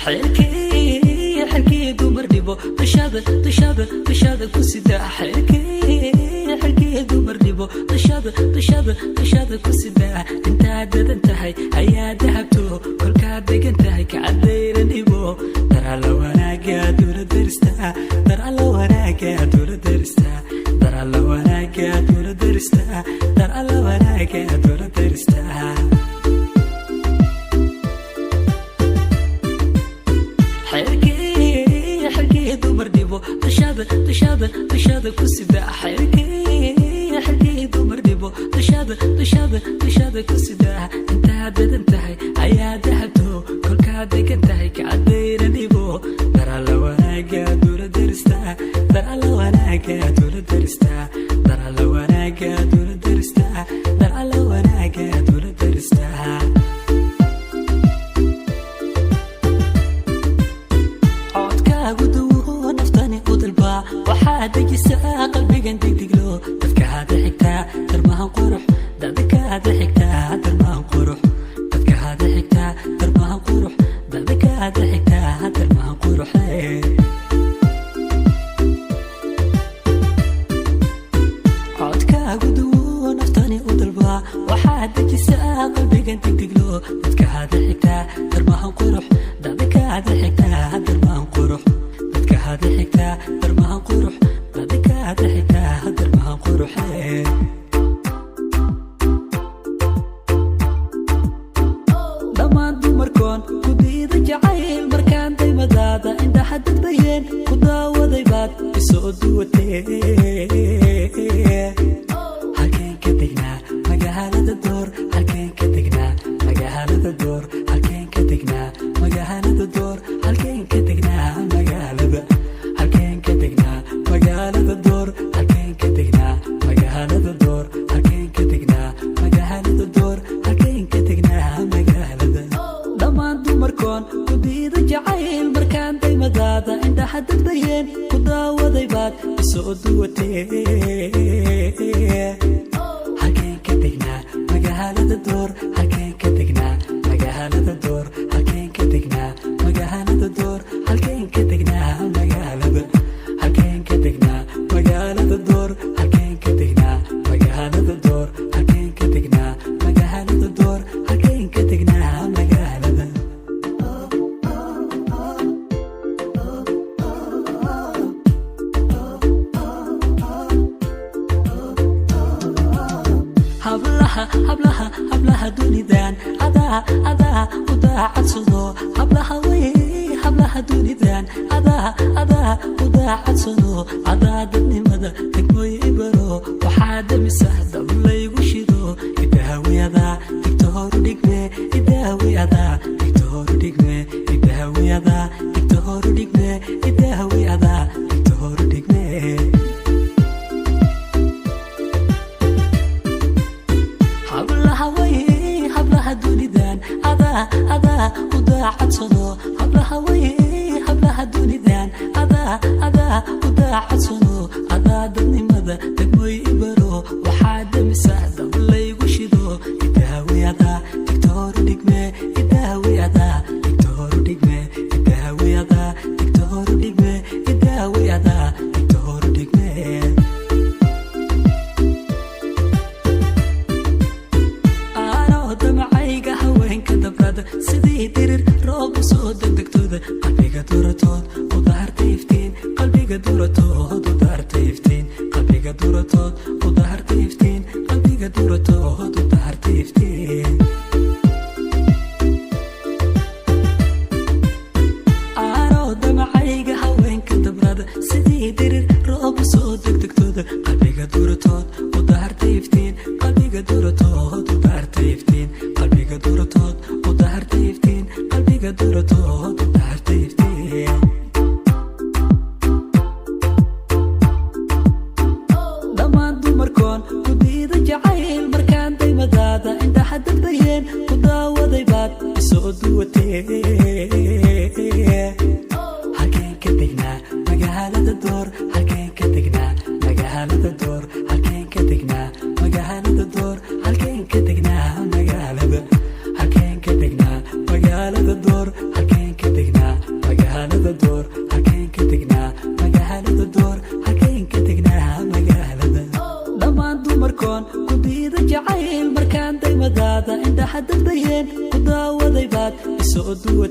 حركي دمر ديبو تشاد كسيدا حركي دمر ديبو تشاد كسيدا انت عدد انتهي ايا دهبتو كل كادك انتهي كعدير ديبو ترى لو انا قادر درستا ترى لو انا قادر درستا ترى لو انا قادر درستا ترى لو انا قادر درستا حركي دمر ديبو تشاد كسيدا حركي دمر ديبو تشاد كسيدا انت عدد انتهي ايا دهبتو كل كادك انتهي كعدير ديبو ترى لو انا قادر درستا ترى لو انا قادر درستا ترى لو انا قادر درستا ترى لو انا قادر درستا waxaad dejisaa qalbigan degdeglo dadka hada xigtaa darmahan qurux dadka hada xigtaa darmahan qurux dadka hada xigtaa darmahan qurux dadka hada xigtaa darmahan qurux codkaagu duwo naftani u dalba waxaad dejisaa qalbigan degdeglo dadka hada xigtaa darmahan qurux dadka hada xigtaa darmahan qurux dadka hada xigtaa darmahan qurux dadka hada xigtaa darmahan qurux dhammaan dumarkoon ku diida jacayl markaan daymadaada indhaha dadbayeen ku daawaday baad isoo duwatee halkeen ka degnaa magaalada door halkeen ka degnaa magaalada door halkeen ka degnaa magaalada door halkeen ka degnaa magaalada halkeen ka degnaa magaalada door halkeen ka degnaa magaalada door halkeen ka degnaa magaalada door halkeen ka degnaa magaalada dhammaan dumarkoon ku diida jacayl markaan daymadaada indhaha dadbayeen ku daawaday baad isoo duwatee halkeen ka degnaa magaalada door halkeen ka degnaa magaalada door halkeen ka degnaa magaalada door halkeen ka degnaa magaalada halkeen ka degnaa magaalada door halkeen ka degnaa magaalada door halkeen ka degnaa magaalada door halkeen ka degnaa magaalada hablaha dunidan adaa udaacadsado hablaha dunidan adaa udaacadsado adaa dadnimada degmooy ibaro waxaa damisa dab laygu shido idaawiyadaa digta horu dhigme idaawiyadaa digta horu dhigme idaawiyadaa digta horu dhigme idaawiyadaa digta horu dhigme hablaha dunidan adaa udaacadsado hablaha dunidan adaa udaacadsado adaa dadnimada degmooy ibaro waxaa damisa dab laygu shido idaawiyadaa digta horu dhigme idaawiyadaa digta horu dhigme idaawiyadaa digta horu dhigme idaawiyadaa digta horu dhigme damacayga haweenka dabrada sidii dirir roob usoo degdegtooda qalbiga duratood udaharta iftiin qalbiga duratood udaharta iftiin qalbiga duratood udaharta iftiin qalbiga duratood udaharta iftiin damacayga haweenka dabrada sidii dirir roob usoo degdegtooda qalbiga duratood udaharta iftiin qalbiga duratood udaharta iftiin qalbiga duratood udaharta iftiin qalbiga duratood udaharta iftiin soo duwa